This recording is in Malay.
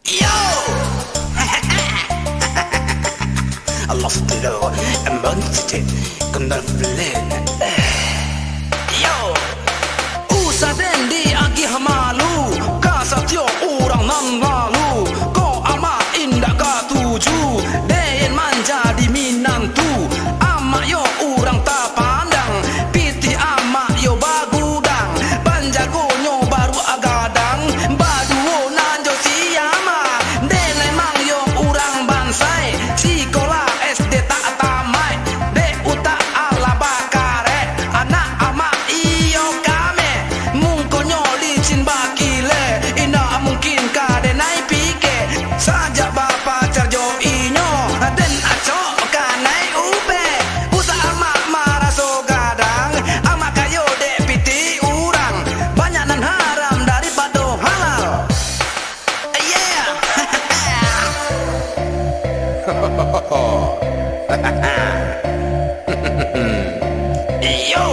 Yo! Loftilo, monster, kundal flen. Yo! Usa dendi agi hamalu, kasatyo urang nan lalu. Ko ama indak ka tuju, deyen manja di minantu. Ama yo urang tak pandang, piti ama yo bagudang. Banjago nyo baru agadang, baduo nanjo siyama. Dene mang yo urang bansai, sikola SD tak tamai. De uta ala bakare, anak ama iyo kame. Mungkonyo licin bakile, ina mungkin kade nai pike. Saja bapa carjo inyo, den aco kanai ube. Usa ama maraso gadang, ama kayo de piti urang. Banyak nan haram daripada halal. Yeah. Yo.